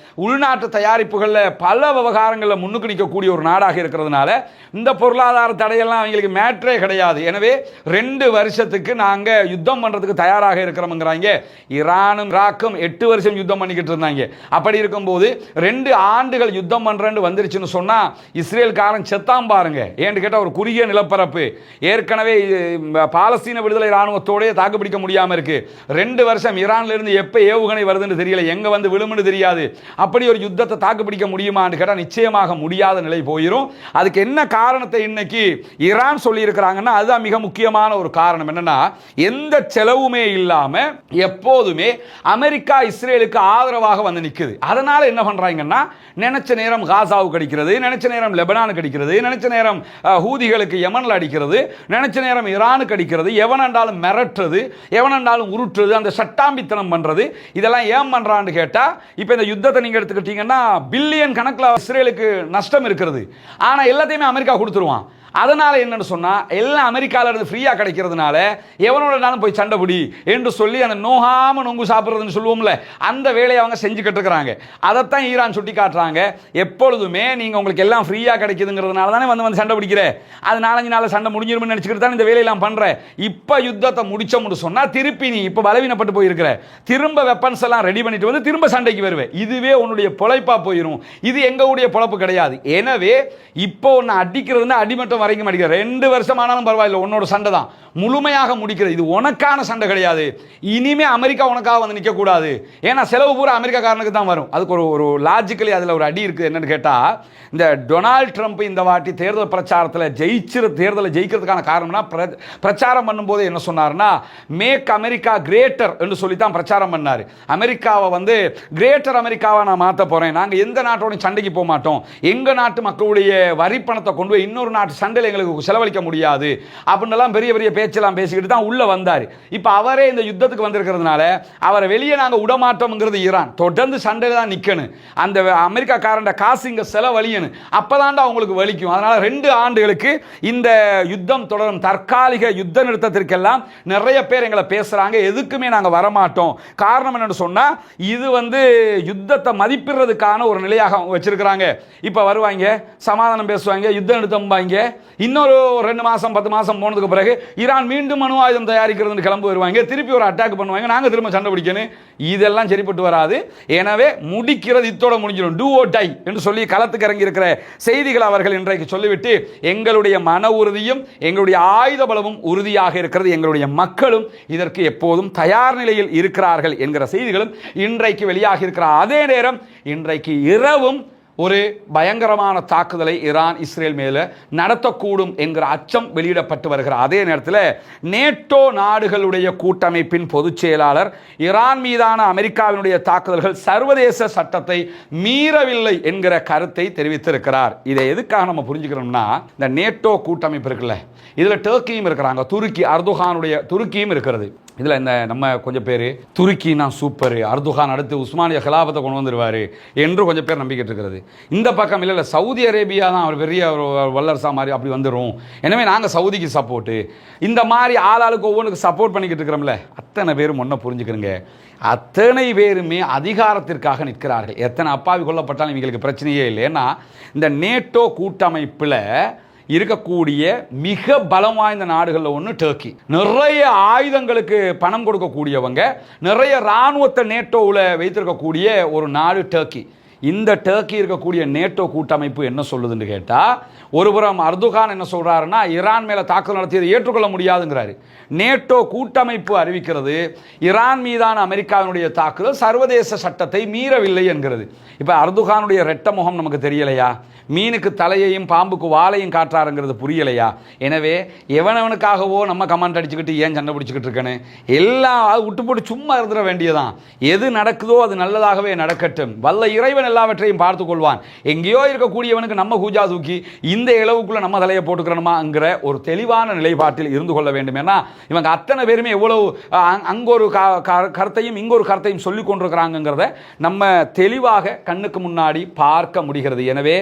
உள்நாட்டு தயாரிப்புகளில் பல விவகாரங்களில் முன்னுக்கு நிற்கக்கூடிய ஒரு நாடாக இருக்கிறதுனால இந்த பொருளாதார தடையெல்லாம் அவங்களுக்கு மேட்ரே கிடையாது. எனவே 2 வருஷத்துக்கு நாங்கள் யுத்தம் பண்ணுறதுக்கு தயாராக இருக்கிறோம்ங்கிறாங்க. ஈரானும் ஈராக்கும் 8 வருஷம் யுத்தம் பண்ணிக்கிட்டு இருந்தாங்க. அப்படி இருக்கும்போது 2 ஆண்டுகள் யுத்தம் பண்ணுறேன்னு வந்துருச்சுன்னு சொன்னால் இஸ்ரேல்காரன் செத்தாம் பாருங்க. ஏன்னு கேட்டால் ஒரு குறுகிய நிலப்பரப்பு, ஏற்கனவே பாலஸ்தீன விடுதலை இராணுவத்தோடய தாக்குப்பிடிக்க முடியாமல் இருக்கு. 2 வருஷம் ஈரான்லேருந்து எப்போ ஏவுகணை வருதுன்னு தெரியல, எங்கே வந்து விழுமுன்னு தெரியாது. அப்படி ஒரு யுத்தத்தை தாக்குப்பிடிக்க முடியுமான்னு கேட்டால் நிச்சயமாக முடியாத நிலை போயிடும். அதுக்கு என்ன காரணத்தை இன்னைக்கு ஈரான் சொல்லி இருக்கிறாங்கன்னா அதுதான் மிக முக்கியமான ஒரு காரணம். என்னன்னா, எந்த செலவுமே இல்லாம எப்போதுமே அமெரிக்கா இஸ்ரேலுக்கு ஆதரவாக வந்து நிக்குது. அதனால என்ன பண்றாங்கன்னா, நினைச்ச நேரம் காசாவுக்கு அடிக்கிறது, நினைச்ச நேரம் லெபனானுக்கு அடிக்கிறது, நினைச்ச நேரம் ஹூதிகளுக்கு யமன்ல அடிக்கிறது, நினைச்ச நேரம் ஈரானுக்கு அடிக்கிறது, எவனண்டாலும் மிரட்டுறது, எவனண்டாலும் உருட்டுறது, அந்த சட்டாம்பித்தனம் பண்றது. இதெல்லாம் ஏன் பண்றான்னு கேட்டா, இப்ப இந்த யுத்தத்தை நீங்க எடுத்துக்கிட்டீங்கன்னா பில்லியன் கணக்கில் இஸ்ரேலுக்கு நஷ்டம் இருக்கிறது. ஆனா எல்லாத்தையுமே அமெரிக்கா கொடுத்துருவான். அதனால என்னன்னு சொன்னா, எல்லாம் அமெரிக்கால இருந்து ஃப்ரீயா கிடைக்கிறதுனால எவனோடனாலும் போய் சண்டை பிடி என்று சொல்லி அந்த நோகாம நொங்கு சாப்பிடுறதுன்னு சொல்லுவோம்ல, அந்த வேலையை அவங்க செஞ்சுக்கிட்டு இருக்கிறாங்க. அதைத்தான் ஈரான் சுட்டி காட்டுறாங்க. எப்பொழுதுமே நீங்க உங்களுக்கு எல்லாம் ஃப்ரீயா கிடைக்குதுங்கிறதுனால தானே வந்து சண்டை பிடிக்கிற, அது 4-5 நாள் சண்டை முடிஞ்சிரும்னு நினைச்சுக்கிட்டு தான் இந்த வேலையெல்லாம் பண்ற. இப்ப யுத்தத்தை முடிச்சோம்னு சொன்னா திருப்பி நீ இப்ப பலவீனப்பட்டு போயிருக்கிற, திரும்ப வெப்பன்ஸ் எல்லாம் ரெடி பண்ணிட்டு வந்து திரும்ப சண்டைக்கு வருவேன். இதுவே உன்னுடைய பொழைப்பா போயிடும். இது எங்களுடைய பொழப்பு கிடையாது. எனவே இப்போ உன்னை அடிக்கிறதுனா அடிமட்டம் வரைக்கும் அடிக்கிற. 2 வருஷம் ஆனாலும் பரவாயில்லை, உன்னோட சண்டை தான் முழுமையாக முடிக்கிறது. இது உனக்கான சண்டை கிடையாது. இனிமே அமெரிக்கா உனக்காக வந்து நிற்க கூடாது. ஏன்னா செலவு பூரா அமெரிக்காக்காரனுக்கு தான் வரும். அதுக்கு ஒரு லாஜிக்கலி அதில் ஒரு அடி இருக்குது. என்னன்னு கேட்டால், இந்த டொனால்ட் ட்ரம்ப் இந்த வாட்டி தேர்தல் பிரச்சாரத்தில் தேர்தலை ஜெயிக்கிறதுக்கான காரணம்னா, பிரச்சாரம் பண்ணும்போது என்ன சொன்னார்னா, மேக் அமெரிக்கா கிரேட்டர் என்று சொல்லித்தான் பிரச்சாரம் பண்ணார். அமெரிக்காவை வந்து கிரேட்டர் அமெரிக்காவை நான் மாற்ற போறேன், நாங்கள் எந்த நாட்டோட சண்டைக்கு போக மாட்டோம், எங்க நாட்டு மக்களுடைய வரி பணத்தை கொண்டு போய் இன்னொரு நாட்டு சண்டையில் எங்களுக்கு செலவழிக்க முடியாது அப்படின்னு பெரிய பெரிய பேச்செல்லாம் பேசிக்கிட்டு தான் உள்ள வந்தார். இப்போ அவரே இந்த யுத்தத்துக்கு வந்திருக்கிறதுனால அவரை வெளியே நாங்கள் விடமாட்டோம்ங்கிறது ஈரான் தொடர்ந்து சண்டையில் தான் நிற்கணும். அந்த அமெரிக்காக்காரன் காசு இங்கே செலவழியணும், அப்போதான்டா அவங்களுக்கு வலிக்கும். அதனால 2 ஆண்டுகளுக்கு இந்த யுத்தம் தொடரும். தற்காலிக யுத்த நிறுத்தத்திற்கெல்லாம் நிறைய பேர் எங்களை பேசுறாங்க, எதுக்குமே நாங்கள் வரமாட்டோம். காரணம் என்னன்னு சொன்னா, இது வந்து யுத்தத்தை மதிப்பிடுறதுக்கான ஒரு நிலையாக வச்சிருக்கிறாங்க. இப்போ வருவாங்க, சமாதானம் பேசுவாங்க, யுத்த நிறுத்தம் வாங்க, இன்னொரு 2 மாசம் 10 மாசம் போனதுக்கு பிறகு ஈரான் மீண்டும் அணு ஆயுதம் தயாரிக்கிறது கிளம்பு வருவாங்க, திருப்பி ஒரு அட்டாக் பண்ணுவாங்க, நாங்கள் திரும்ப சண்டை பிடிக்கணும். இதெல்லாம் சரிப்பட்டு வராது. எனவே முடிக்கிறது இத்தோட முடிஞ்சிடும், டூ ஓ டை என்று சொல்லி களத்துக்கு இறங்கி இருக்கிற செய்திகள் அவர்கள் இன்றைக்கு சொல்லிவிட்டு, எங்களுடைய மன உறுதியும் எங்களுடைய ஆயுத பலமும் உறுதியாக இருக்கிறது, எங்களுடைய மக்களும் இதற்கு எப்போதும் தயார் நிலையில் இருக்கிறார்கள் என்கிற செய்திகளும் இன்றைக்கு வெளியாகி இருக்கிற அதே நேரம் இன்றைக்கு இரவும் ஒரு பயங்கரமான தாக்குதலை ஈரான் இஸ்ரேல் மேல நடத்தக்கூடும் என்கிற அச்சம் வெளியிடப்பட்டு வருகிற அதே நேரத்தில் நேட்டோ நாடுகளுடைய கூட்டமைப்பின் பொதுச் செயலாளர் ஈரான் மீதான அமெரிக்காவினுடைய தாக்குதல்கள் சர்வதேச சட்டத்தை மீறவில்லை என்கிற கருத்தை தெரிவித்திருக்கிறார். இதை எதுக்காக நம்ம புரிஞ்சுக்கிறோம்னா, இந்த நேட்டோ கூட்டமைப்பு இருக்குல்ல, இதில் டர்க்கியும் இருக்கிறாங்க, அர்துகானுடைய துருக்கியும் இருக்கிறது. இதில் இந்த நம்ம கொஞ்சம் பேர் துருக்கினா சூப்பர், அர்துகான் அடுத்து உஸ்மானிய கிலாபத்தை கொண்டு வந்துடுவார் என்று கொஞ்சம் பேர் நம்பிக்கிட்டு இருக்கிறது. இந்த பக்கம் இல்லை, சவுதி அரேபியா தான் அவர் பெரிய வல்லரசா மாதிரி அப்படி வந்துடும், எனவே நாங்கள் சவுதிக்கு சப்போர்ட்டு, இந்த மாதிரி ஆளாளுக்கு ஒவ்வொன்றுக்கு சப்போர்ட் பண்ணிக்கிட்டு இருக்கிறோம்ல, அத்தனை பேரும் ஒன்றை புரிஞ்சுக்கிறங்க, அத்தனை பேருமே அதிகாரத்திற்காக நிற்கிறார்கள். எத்தனை அப்பாவி கொல்லப்பட்டாலும் இவங்களுக்கு பிரச்சனையே இல்லை. ஏன்னா இந்த நேட்டோ கூட்டமைப்பில் இருக்கக்கூடிய மிக பலம் வாய்ந்த நாடுகளில் ஒன்று டர்க்கி. நிறைய ஆயுதங்களுக்கு பணம் கொடுக்கக்கூடியவங்க, நிறைய இராணுவத்தை நேட்டோவில் வைத்திருக்கக்கூடிய ஒரு நாடு டர்க்கி. இந்த டர்க்கி இருக்கக்கூடிய நேட்டோ கூட்டமைப்பு என்ன சொல்லுதுன்னு கேட்டால், ஒருபுறம் அர்துகான் என்ன சொல்கிறாருன்னா, ஈரான் மேலே தாக்குதல் நடத்தியதை ஏற்றுக்கொள்ள முடியாதுங்கிறாரு. நேட்டோ கூட்டமைப்பு அறிவிக்கிறது ஈரான் மீதான அமெரிக்காவினுடைய தாக்குதல் சர்வதேச சட்டத்தை மீறவில்லை என்கிறது. இப்போ அர்துகானுடைய ரெட்ட முகம் நமக்கு தெரியலையா? மீனுக்கு தலையையும் பாம்புக்கு வாலையும் காட்டுறாருங்கிறது புரியலையா? எனவே எவனவனுக்காகவோ நம்ம கமெண்ட் அடிச்சுக்கிட்டு ஏன் சண்டை பிடிச்சிக்கிட்டு இருக்கேன்னு எல்லாம் விட்டு போட்டு சும்மா இருந்துட வேண்டியதான். எது நடக்குதோ அது நல்லதாகவே நடக்கட்டும். வல்ல இறைவன் எல்லாவற்றையும் பார்த்து கொள்வான். எங்கேயோ இருக்கக்கூடியவனுக்கு நம்ம கூஜா தூக்கி இந்த இளவுக்குள்ள நம்ம தலையை போட்டுக்கிறோமாங்கிற ஒரு தெளிவான நிலைப்பாட்டில் இருந்து கொள்ள வேண்டும். ஏன்னா இவங்க அத்தனை பேருமே எவ்வளவு அங்கொரு கருத்தையும் இங்கொரு கருத்தையும் சொல்லிக் கொண்டிருக்கிறாங்கிறத நம்ம தெளிவாக கண்ணுக்கு முன்னாடி பார்க்க முடிகிறது. எனவே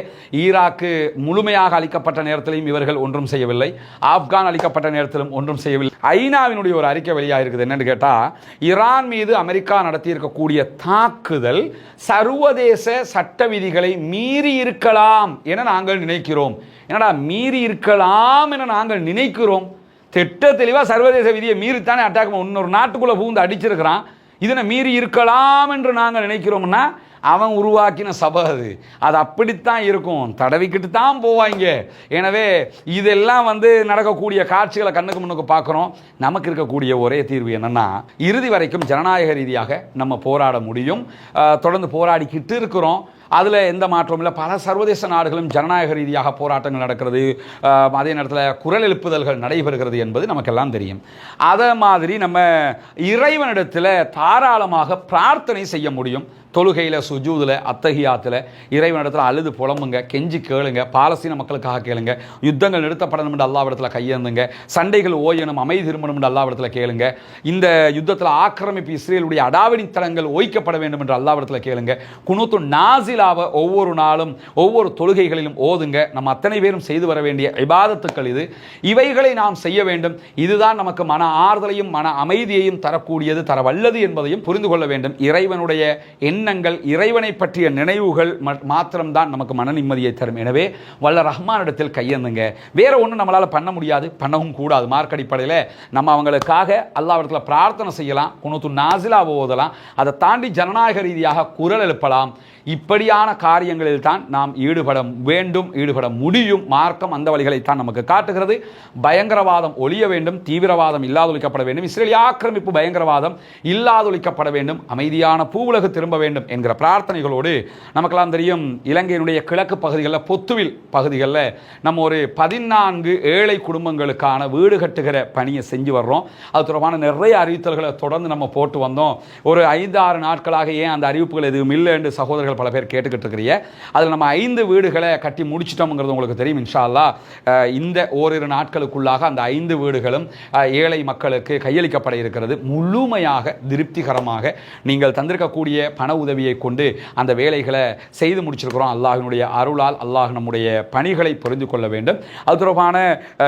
ஈராக்கு முழுமையாக அளிக்கப்பட்ட நேரத்திலும் இவர்கள் ஒன்றும் செய்யவில்லை, ஆப்கான் அளிக்கப்பட்ட நேரத்திலும் ஒன்றும் செய்யவில்லை. ஐநாவினுடைய ஒரு அறிக்கை வெளியாக இருக்குது. என்னன்னு கேட்டால், ஈரான் மீது அமெரிக்கா நடத்தி இருக்கக்கூடிய தாக்குதல் சர்வதேச சட்ட விதிகளை மீறி இருக்கலாம் என நாங்கள் நினைக்கிறோம். என்னடா மீறி இருக்கலாம் என நாங்கள் நினைக்கிறோம்? திட்ட தெளிவாக சர்வதேச விதியை மீறித்தானே அட்டாக் இன்னொரு நாட்டுக்குள்ளே புகுந்து அடிச்சிருக்கிறான். இதனை மீறி இருக்கலாம் என்று நாங்கள் நினைக்கிறோம்னா அவன் உருவாக்கின சபை அது அப்படித்தான் இருக்கும். தடவிக்கிட்டு தான் போவாங்க. எனவே இதெல்லாம் நடக்கக்கூடிய காட்சிகளை கண்ணுக்கு முன்னுக்கு பார்க்குறோம். நமக்கு இருக்கக்கூடிய ஒரே தீர்வு என்னன்னா, இறுதி வரைக்கும் ஜனநாயக ரீதியாக நம்ம போராட முடியும். தொடர்ந்து போராடிக்கிட்டு இருக்கிறோம். அதில் எந்த மாற்றமும் இல்லை. பல சர்வதேச நாடுகளும் ஜனநாயக ரீதியாக போராட்டங்கள் நடக்கிறது, அதே நேரத்தில் குரல் எழுப்புதல்கள் நடைபெறுகிறது என்பது நமக்கெல்லாம் தெரியும். அதை மாதிரி நம்ம இறைவனிடத்தில் தாராளமாக பிரார்த்தனை செய்ய முடியும். தொழுகையில், சுஜூதில், அத்தஹியாத்தில் இறைவனிடத்தில் அழுது புலம்புங்க, கெஞ்சி கேளுங்க. பாலஸ்தீன மக்களுக்காக கேளுங்க. யுத்தங்கள் நிறுத்தப்படணும் என்று அல்லாஹ்விடத்தில் கையேந்துங்க. சண்டைகள் ஓயணும், அமைதி திரும்பணும் என்று அல்லாஹ்விடத்தில் கேளுங்க. இந்த யுத்தத்தில் ஆக்கிரமிப்பு இஸ்ரேலுடைய அடாவடி தளங்கள் ஓய்க்கப்பட வேண்டும் என்று அல்லாஹ்விடத்தில் கேளுங்க. குனூத்து நாசிலாவை ஒவ்வொரு நாளும் ஒவ்வொரு தொழுகைகளிலும் ஓதுங்க. நம்ம அத்தனை பேரும் செய்து வர வேண்டிய இபாதத்துக்கள் இது. இவைகளை நாம் செய்ய வேண்டும். இதுதான் நமக்கு மன ஆறுதலையும் மன அமைதியையும் தரக்கூடியது, தர வல்லது என்பதையும் புரிந்து கொள்ள வேண்டும். இறைவனுடைய எண்ணங்கள், இறைவனை பற்றிய நினைவுகள் மாத்திரம்தான் நமக்கு மன நிம்மதியை தரும். எனவே வல்ல ரஹ்மானிடத்தில் கையேந்துங்க. வேற ஒன்றும் நம்மளால் பண்ண முடியாது, பண்ணவும் கூடாது. மார்க் அடிப்படையில் நம்ம அவங்களுக்காக அல்லாஹ்விடத்தில் பிரார்த்தனை செய்யலாம், குனூத்து நாசிலா ஓதலாம். அதை தாண்டி ஜனநாயக ரீதியாக குரல் எழுப்பலாம். இப்படியான காரியங்களில் தான் நாம் ஈடுபட வேண்டும், ஈடுபட முடியும். மார்க்கம் அந்த வழிகளைத்தான் நமக்கு காட்டுகிறது. பயங்கரவாதம் ஒழிய வேண்டும், தீவிரவாதம் இல்லாதொழிக்கப்பட வேண்டும், இஸ்ரேலிய ஆக்கிரமிப்பு பயங்கரவாதம் இல்லாதொழிக்கப்பட வேண்டும், அமைதியான பூவுலகு திரும்ப வேண்டும் என்கிற பிரார்த்தனைகளோடு, நமக்கெல்லாம் தெரியும் இலங்கையினுடைய கிழக்கு பகுதிகளில், பொத்துவில் பகுதிகளில் நம்ம ஒரு 14 ஏழை குடும்பங்களுக்கான வீடு கட்டுகிற பணியை செஞ்சு வர்றோம். அது தொடர்பான நிறைய அறிவித்தல்களை தொடர்ந்து நம்ம போட்டு வந்தோம். ஒரு 5-6 நாட்களாக ஏன் அந்த அறிவிப்புகள் எதுவும் இல்லை என்று சகோதரர்கள் பல பேர் கேட்டுக்கிட்டு இருக்கிறீங்க. அதில் நம்ம 5 வீடுகளை கட்டி முடிச்சிட்டோம்ங்கிறது உங்களுக்கு தெரியும். இன்ஷா அல்லாஹ் இந்த ஓரிரு நாட்களுக்குள்ளாக அந்த 5 வீடுகளும் ஏழை மக்களுக்கு கையளிக்கப்பட இருக்கிறது. முழுமையாக திருப்திகரமாக நீங்கள் தந்திருக்கக்கூடிய பண உதவியை கொண்டு அந்த வேலைகளை செய்து முடிச்சிருக்கிறோம். அல்லாஹினுடைய அருளால் அல்லாஹ் நம்முடைய பணிகளை புரிந்து கொள்ள வேண்டும். அது தொடர்பான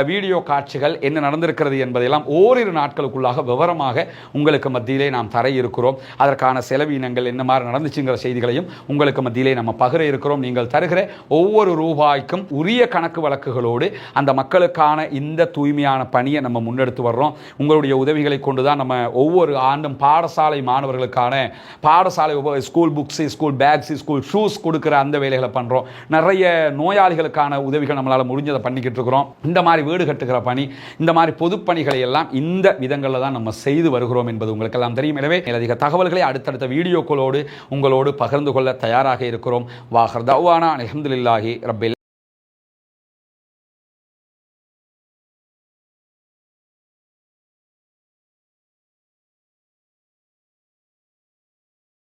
வீடியோ காட்சிகள் என்ன நடந்திருக்கிறது என்பதையெல்லாம் ஓரிரு நாட்களுக்குள்ளாக விவரமாக உங்களுக்கு மத்தியிலே நாம் தர இருக்கிறோம். அதற்கான செலவினங்கள் என்ன மாதிரி நடந்துச்சுங்கிற செய்திகளையும் உங்களுக்கு மத்தியிலே நம்ம பகிர இருக்கிறோம். நீங்கள் தருகிற ஒவ்வொரு ரூபாய்க்கும் உரிய கணக்கு வழக்குகளோடு அந்த மக்களுக்கான இந்த தூய்மையான பணியை நம்ம முன்னெடுத்து வர்றோம். உங்களுடைய உதவிகளை கொண்டு தான் நம்ம ஒவ்வொரு ஆண்டும் பாடசாலை மாணவர்களுக்கான பாடசாலை school books, school bags, school shoes கொடுக்குற அந்த வேலைகளை பண்ணுறோம். நிறைய நோயாளிகளுக்கான உதவிகள் நம்மளால் முடிஞ்சதை பண்ணிக்கிட்டு இருக்கிறோம். இந்த மாதிரி வீடு கட்டுகிற பணி, இந்த மாதிரி பொதுப்பணிகளை எல்லாம் இந்த விதங்களில் தான் நம்ம செய்து வருகிறோம் என்பது உங்களுக்கெல்லாம் தெரியும். எனவே அதிக தகவல்களை அடுத்தடுத்த வீடியோக்களோடு உங்களோடு பகிர்ந்து கொள்ள தயாராக இருக்கிறோம். வாஹர் தவானா அல்ஹம்துலில்லாஹி ரப்பில்